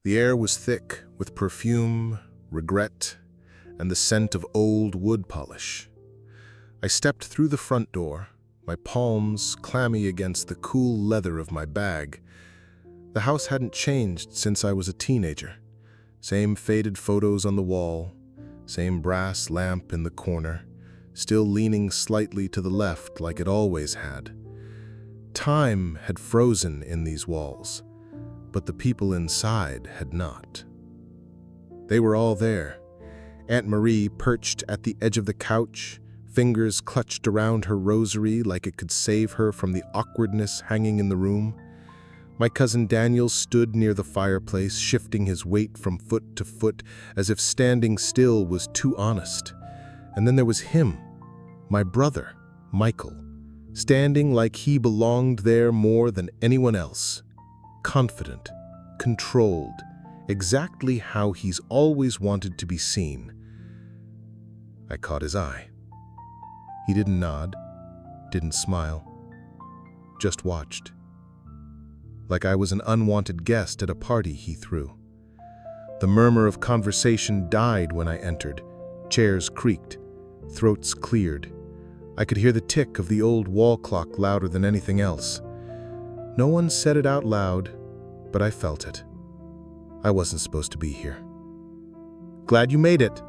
The air was thick with perfume, regret, and the scent of old wood polish. I stepped through the front door, my palms clammy against the cool leather of my bag. The house hadn't changed since I was a teenager. Same faded photos on the wall, same brass lamp in the corner, still leaning slightly to the left like it always had. Time had frozen in these walls, but the people inside had not. They were all there. Aunt Marie perched at the edge of the couch, fingers clutched around her rosary like it could save her from the awkwardness hanging in the room. My cousin Daniel stood near the fireplace, shifting his weight from foot to foot as if standing still was too honest. And then there was him, my brother, Michael, standing like he belonged there more than anyone else. Confident, controlled, exactly how he's always wanted to be seen. I caught his eye. He didn't nod, didn't smile, just watched. Like I was an unwanted guest at a party he threw. The murmur of conversation died when I entered. Chairs creaked, throats cleared. I could hear the tick of the old wall clock louder than anything else. No one said it out loud, but I felt it. I wasn't supposed to be here. "Glad you made it,"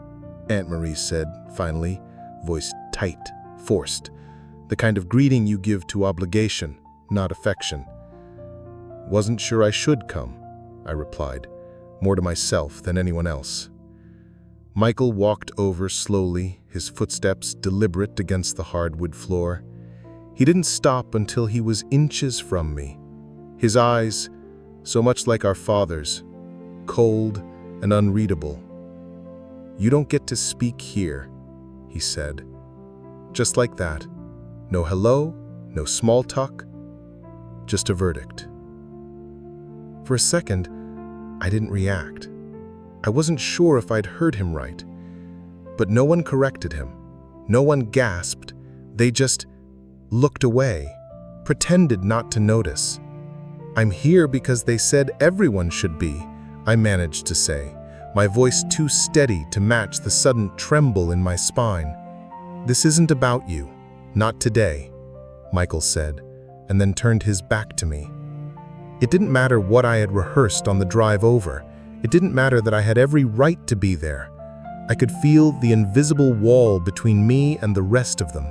Aunt Marie said, finally, voice tight, forced. The kind of greeting you give to obligation, not affection. "Wasn't sure I should come," I replied, more to myself than anyone else. Michael walked over slowly, his footsteps deliberate against the hardwood floor. He didn't stop until he was inches from me. His eyes, so much like our father's, cold and unreadable. "You don't get to speak here," he said. Just like that. No hello, no small talk, just a verdict. For a second, I didn't react. I wasn't sure if I'd heard him right. But no one corrected him. No one gasped. They just looked away, pretended not to notice. "I'm here because they said everyone should be," I managed to say, my voice too steady to match the sudden tremble in my spine. "This isn't about you. Not today," Michael said, and then turned his back to me. It didn't matter what I had rehearsed on the drive over. It didn't matter that I had every right to be there. I could feel the invisible wall between me and the rest of them.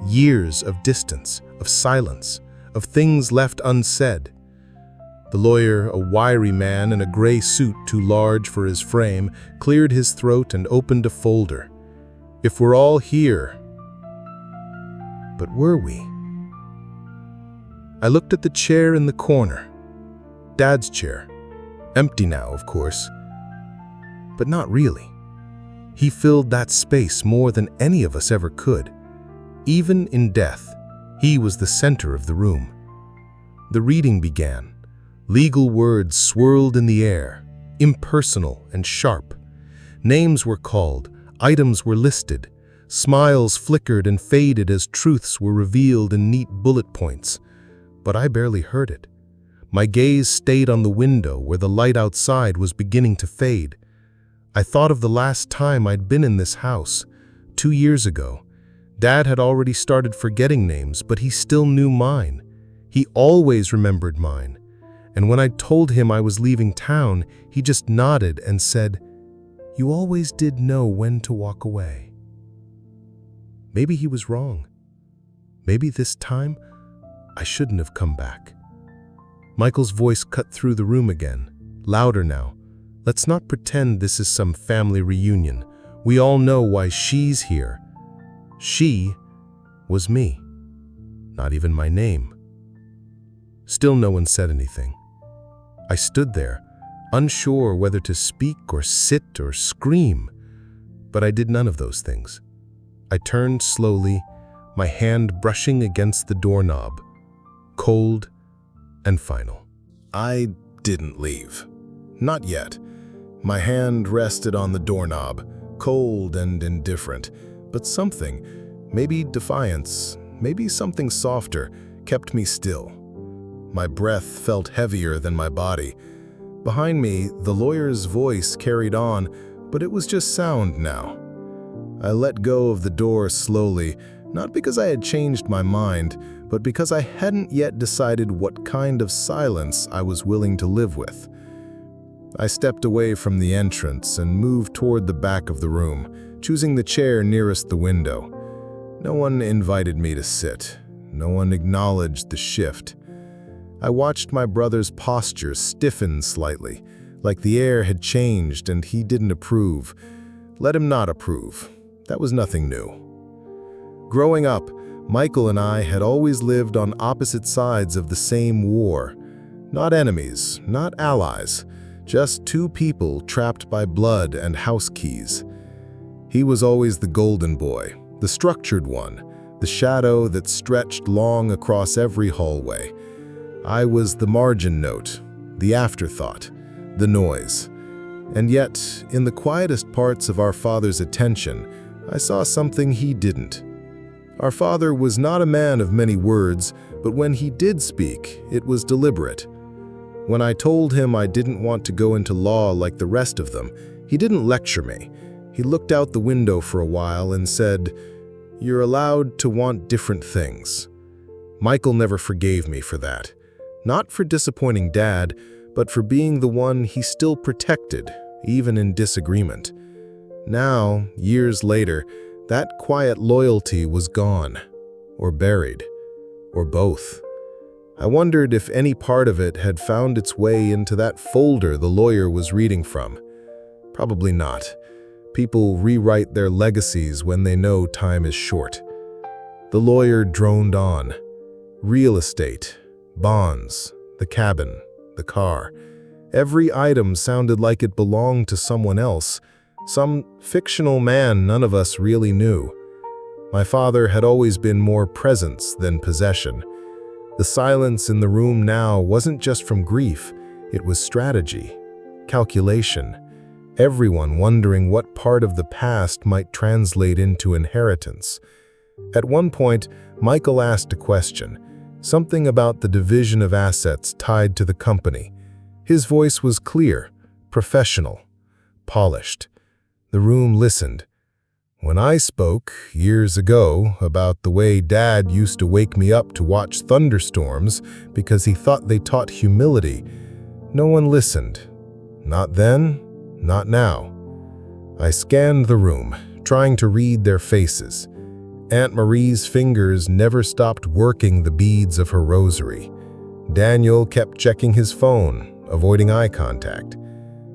Years of distance, of silence, of things left unsaid. The lawyer, a wiry man in a gray suit too large for his frame, cleared his throat and opened a folder. "If we're all here..." But were we? I looked at the chair in the corner. Dad's chair. Empty now, of course. But not really. He filled that space more than any of us ever could. Even in death, he was the center of the room. The reading began. Legal words swirled in the air, impersonal and sharp. Names were called, items were listed. Smiles flickered and faded as truths were revealed in neat bullet points. But I barely heard it. My gaze stayed on the window where the light outside was beginning to fade. I thought of the last time I'd been in this house, 2 years ago. Dad had already started forgetting names, but he still knew mine. He always remembered mine. And when I told him I was leaving town, he just nodded and said, "You always did know when to walk away." Maybe he was wrong. Maybe this time I shouldn't have come back. Michael's voice cut through the room again, louder now. "Let's not pretend this is some family reunion. We all know why she's here." She was me. Not even my name. Still no one said anything. I stood there, unsure whether to speak or sit or scream, but I did none of those things. I turned slowly, my hand brushing against the doorknob, cold and final. I didn't leave. Not yet. My hand rested on the doorknob, cold and indifferent, but something, maybe defiance, maybe something softer, kept me still. My breath felt heavier than my body. Behind me, the lawyer's voice carried on, but it was just sound now. I let go of the door slowly, not because I had changed my mind, but because I hadn't yet decided what kind of silence I was willing to live with. I stepped away from the entrance and moved toward the back of the room, choosing the chair nearest the window. No one invited me to sit. No one acknowledged the shift. I watched my brother's posture stiffen slightly, like the air had changed and he didn't approve. Let him not approve. That was nothing new. Growing up, Michael and I had always lived on opposite sides of the same war. Not enemies, not allies, just two people trapped by blood and house keys. He was always the golden boy, the structured one, the shadow that stretched long across every hallway. I was the margin note, the afterthought, the noise. And yet, in the quietest parts of our father's attention, I saw something he didn't. Our father was not a man of many words, but when he did speak, it was deliberate. When I told him I didn't want to go into law like the rest of them, he didn't lecture me. He looked out the window for a while and said, "You're allowed to want different things." Michael never forgave me for that. Not for disappointing Dad, but for being the one he still protected, even in disagreement. Now, years later, that quiet loyalty was gone, or buried, or both. I wondered if any part of it had found its way into that folder the lawyer was reading from. Probably not. People rewrite their legacies when they know time is short. The lawyer droned on. Real estate, bonds, the cabin, the car. Every item sounded like it belonged to someone else, some fictional man none of us really knew. My father had always been more presence than possession. The silence in the room now wasn't just from grief, it was strategy, calculation, everyone wondering what part of the past might translate into inheritance. At one point, Michael asked a question, something about the division of assets tied to the company. His voice was clear, professional, polished. The room listened. When I spoke, years ago, about the way Dad used to wake me up to watch thunderstorms because he thought they taught humility, no one listened. Not then, not now. I scanned the room, trying to read their faces. Aunt Marie's fingers never stopped working the beads of her rosary. Daniel kept checking his phone, avoiding eye contact.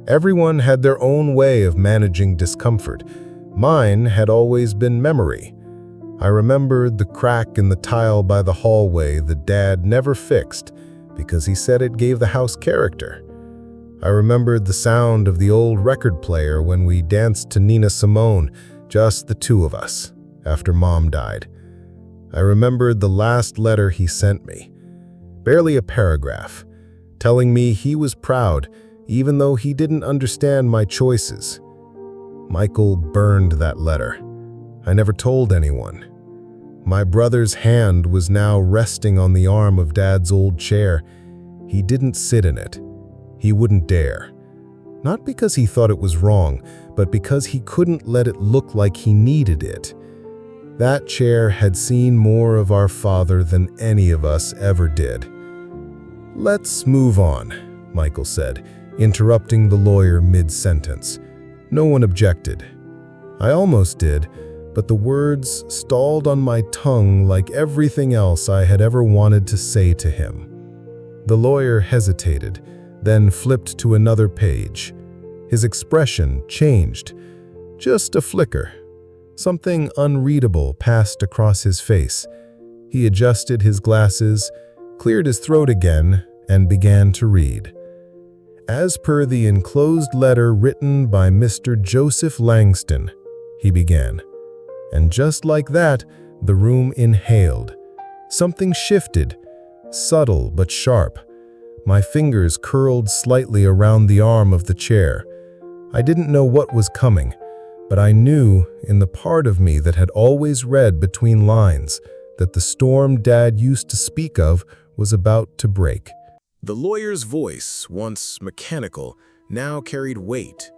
Everyone had their own way of managing discomfort. Mine had always been memory. I remembered the crack in the tile by the hallway that Dad never fixed because he said it gave the house character. I remembered the sound of the old record player when we danced to Nina Simone, just the two of us, after Mom died. I remembered the last letter he sent me, barely a paragraph, telling me he was proud even though he didn't understand my choices. Michael burned that letter. I never told anyone. My brother's hand was now resting on the arm of Dad's old chair. He didn't sit in it. He wouldn't dare. Not because he thought it was wrong, but because he couldn't let it look like he needed it. That chair had seen more of our father than any of us ever did. "Let's move on," Michael said, interrupting the lawyer mid-sentence. No one objected. I almost did, but the words stalled on my tongue like everything else I had ever wanted to say to him. The lawyer hesitated, then flipped to another page. His expression changed. Just a flicker. Something unreadable passed across his face. He adjusted his glasses, cleared his throat again, and began to read. "As per the enclosed letter written by Mr. Joseph Langston," he began. And just like that, the room inhaled. Something shifted, subtle but sharp. My fingers curled slightly around the arm of the chair. I didn't know what was coming, but I knew, in the part of me that had always read between lines, that the storm Dad used to speak of was about to break. The lawyer's voice, once mechanical, now carried weight.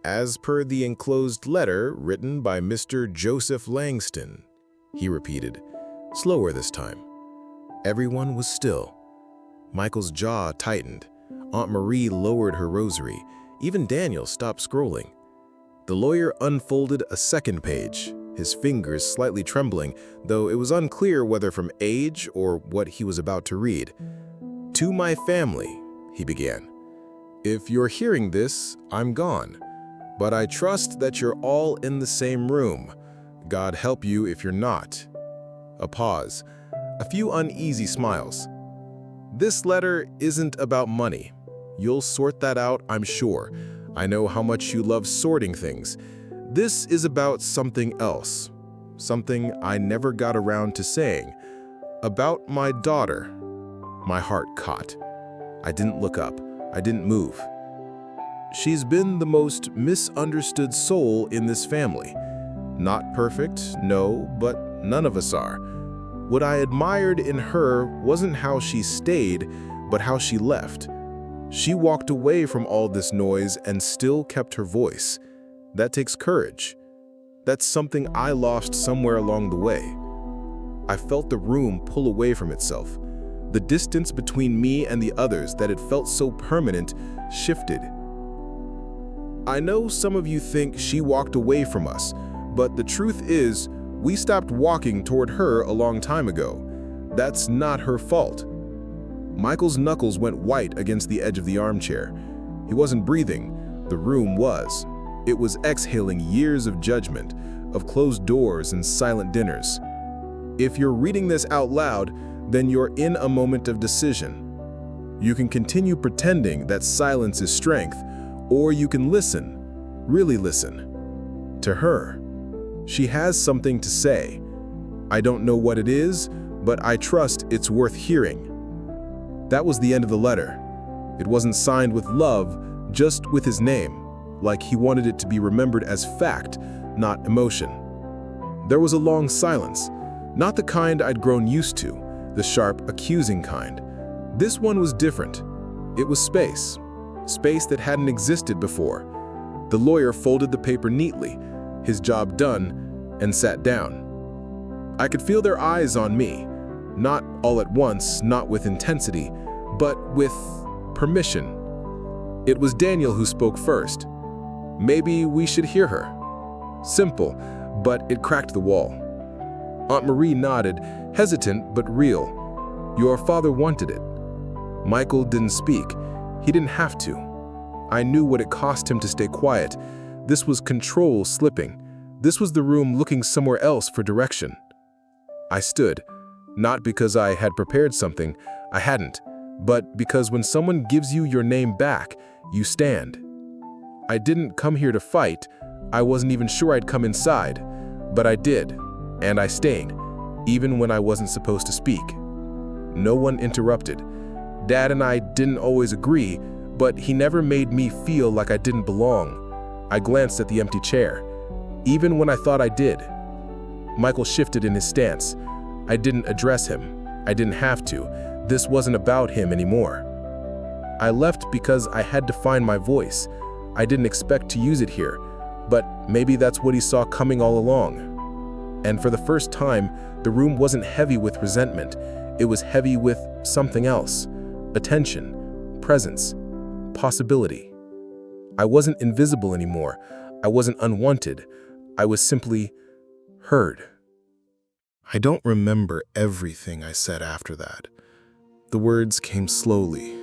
"As per the enclosed letter written by Mr. Joseph Langston," he repeated, slower this time. Everyone was still. Michael's jaw tightened. Aunt Marie lowered her rosary. Even Daniel stopped scrolling. The lawyer unfolded a second page, his fingers slightly trembling, though it was unclear whether from age or what he was about to read. "To my family," he began. "If you're hearing this, I'm gone. But I trust that you're all in the same room. God help you if you're not." A pause. A few uneasy smiles. "This letter isn't about money. You'll sort that out, I'm sure. I know how much you love sorting things. This is about something else. Something I never got around to saying. About my daughter." My heart caught. I didn't look up. I didn't move. "She's been the most misunderstood soul in this family. Not perfect, no, but none of us are. What I admired in her wasn't how she stayed, but how she left. She walked away from all this noise and still kept her voice. That takes courage. That's something I lost somewhere along the way." I felt the room pull away from itself. The distance between me and the others that had felt so permanent shifted. "I know some of you think she walked away from us, but the truth is, we stopped walking toward her a long time ago. That's not her fault." Michael's knuckles went white against the edge of the armchair. He wasn't breathing. The room was. It was exhaling years of judgment, of closed doors and silent dinners. If you're reading this out loud, then you're in a moment of decision. You can continue pretending that silence is strength, or you can listen, really listen, to her. She has something to say. I don't know what it is, but I trust it's worth hearing. That was the end of the letter. It wasn't signed with love, just with his name, like he wanted it to be remembered as fact, not emotion. There was a long silence, not the kind I'd grown used to, the sharp, accusing kind. This one was different. It was space. Space that hadn't existed before. The lawyer folded the paper neatly, his job done, and sat down. I could feel their eyes on me, not all at once, not with intensity, but with permission. It was Daniel who spoke first. Maybe we should hear her. Simple, but it cracked the wall. Aunt Marie nodded, hesitant but real. Your father wanted it. Michael didn't speak. He didn't have to. I knew what it cost him to stay quiet. This was control slipping. This was the room looking somewhere else for direction. I stood, not because I had prepared something, I hadn't, but because when someone gives you your name back, you stand. I didn't come here to fight. I wasn't even sure I'd come inside, but I did, and I stayed, even when I wasn't supposed to speak. No one interrupted. Dad and I didn't always agree, but he never made me feel like I didn't belong. I glanced at the empty chair, even when I thought I did. Michael shifted in his stance. I didn't address him. I didn't have to. This wasn't about him anymore. I left because I had to find my voice. I didn't expect to use it here, but maybe that's what he saw coming all along. And for the first time, the room wasn't heavy with resentment. It was heavy with something else. Attention, presence, possibility. I wasn't invisible anymore. I wasn't unwanted. I was simply heard. I don't remember everything I said after that. The words came slowly,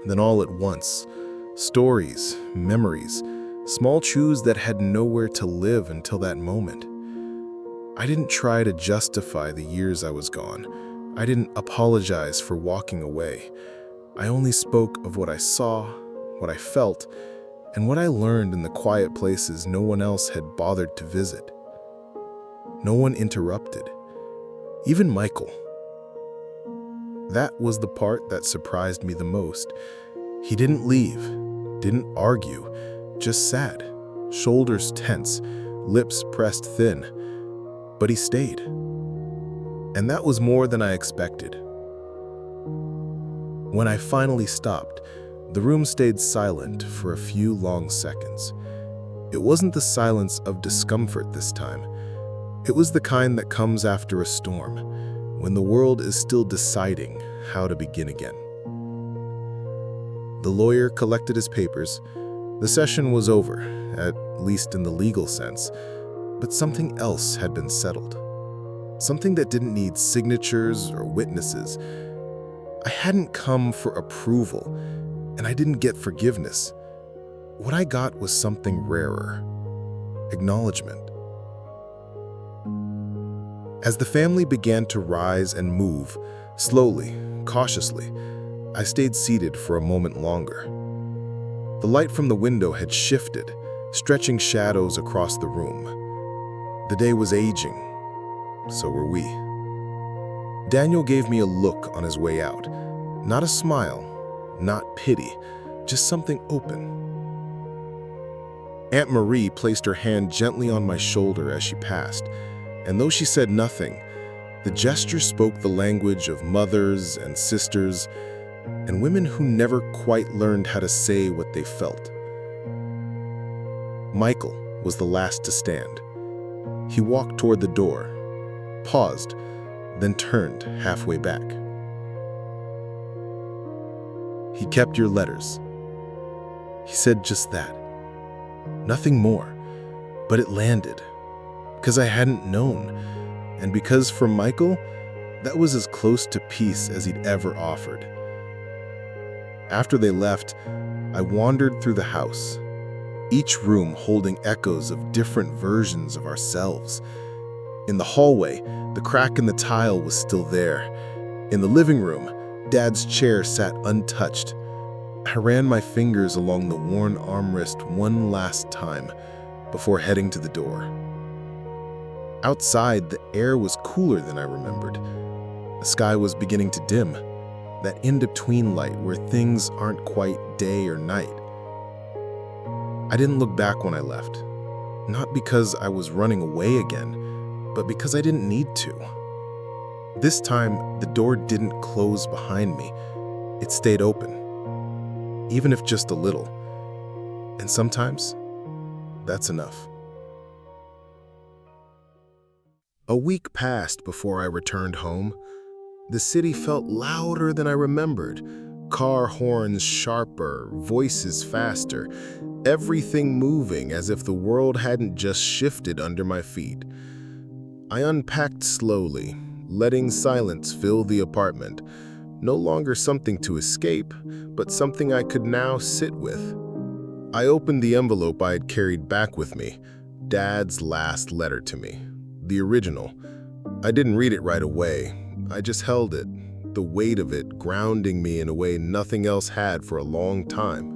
then all at once. Stories, memories, small truths that had nowhere to live until that moment. I didn't try to justify the years I was gone. I didn't apologize for walking away. I only spoke of what I saw, what I felt, and what I learned in the quiet places no one else had bothered to visit. No one interrupted. Even Michael. That was the part that surprised me the most. He didn't leave, didn't argue, just sat, shoulders tense, lips pressed thin. But he stayed. And that was more than I expected. When I finally stopped, the room stayed silent for a few long seconds. It wasn't the silence of discomfort this time. It was the kind that comes after a storm, when the world is still deciding how to begin again. The lawyer collected his papers. The session was over, at least in the legal sense, but something else had been settled. Something that didn't need signatures or witnesses. I hadn't come for approval, and I didn't get forgiveness. What I got was something rarer: acknowledgement. As the family began to rise and move, slowly, cautiously, I stayed seated for a moment longer. The light from the window had shifted, stretching shadows across the room. The day was aging. So were we. Daniel gave me a look on his way out. Not a smile, not pity, just something open. Aunt Marie placed her hand gently on my shoulder as she passed, and though she said nothing, the gesture spoke the language of mothers and sisters and women who never quite learned how to say what they felt. Michael was the last to stand. He walked toward the door, paused, then turned halfway back. "He kept your letters." He said just that. Nothing more, but it landed. Because I hadn't known, and because for Michael, that was as close to peace as he'd ever offered. After they left, I wandered through the house, each room holding echoes of different versions of ourselves. In the hallway, the crack in the tile was still there. In the living room, Dad's chair sat untouched. I ran my fingers along the worn armrest one last time before heading to the door. Outside, the air was cooler than I remembered. The sky was beginning to dim, that in-between light where things aren't quite day or night. I didn't look back when I left, not because I was running away again, but because I didn't need to. This time, the door didn't close behind me. It stayed open, even if just a little. And sometimes, that's enough. A week passed before I returned home. The city felt louder than I remembered. Car horns sharper, voices faster, everything moving as if the world hadn't just shifted under my feet. I unpacked slowly, letting silence fill the apartment. No longer something to escape, but something I could now sit with. I opened the envelope I had carried back with me, Dad's last letter to me, the original. I didn't read it right away. I just held it, the weight of it grounding me in a way nothing else had for a long time.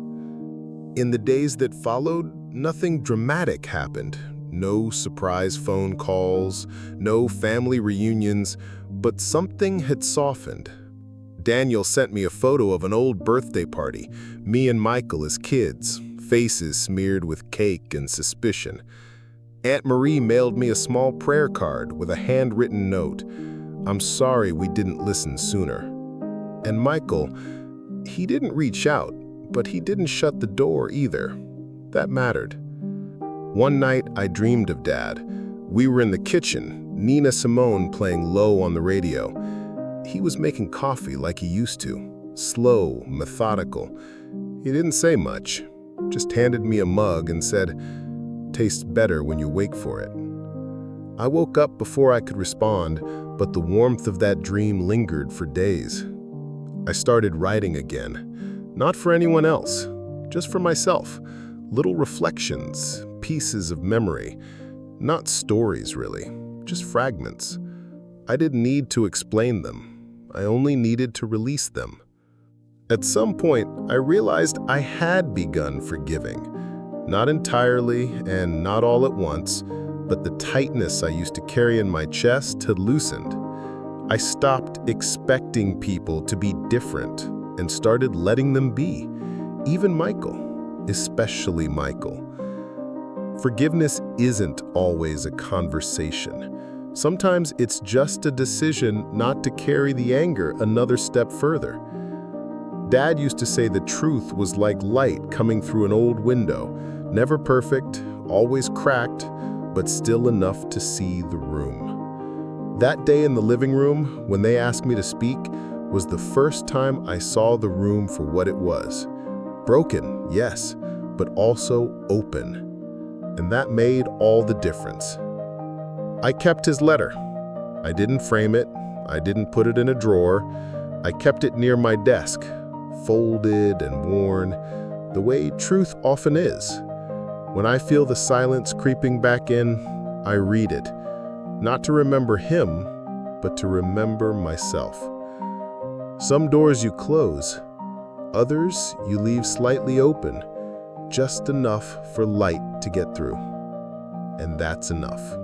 In the days that followed, nothing dramatic happened. No surprise phone calls, no family reunions, but something had softened. Daniel sent me a photo of an old birthday party, me and Michael as kids, faces smeared with cake and suspicion. Aunt Marie mailed me a small prayer card with a handwritten note. "I'm sorry we didn't listen sooner." And Michael, he didn't reach out, but he didn't shut the door either. That mattered. One night, I dreamed of Dad. We were in the kitchen, Nina Simone playing low on the radio. He was making coffee like he used to, slow, methodical. He didn't say much, just handed me a mug and said, "Tastes better when you wake for it." I woke up before I could respond, but the warmth of that dream lingered for days. I started writing again, not for anyone else, just for myself. Little reflections, pieces of memory, not stories really, just fragments. I didn't need to explain them. I only needed to release them. At some point, I realized I had begun forgiving. Not entirely and not all at once, but the tightness I used to carry in my chest had loosened. I stopped expecting people to be different and started letting them be. Even Michael, especially Michael. Forgiveness isn't always a conversation. Sometimes it's just a decision not to carry the anger another step further. Dad used to say the truth was like light coming through an old window, never perfect, always cracked, but still enough to see the room. That day in the living room, when they asked me to speak, was the first time I saw the room for what it was. Broken, yes, but also open. And that made all the difference. I kept his letter. I didn't frame it. I didn't put it in a drawer. I kept it near my desk, folded and worn, the way truth often is. When I feel the silence creeping back in, I read it, not to remember him, but to remember myself. Some doors you close, others you leave slightly open, just enough for light to get through. And that's enough.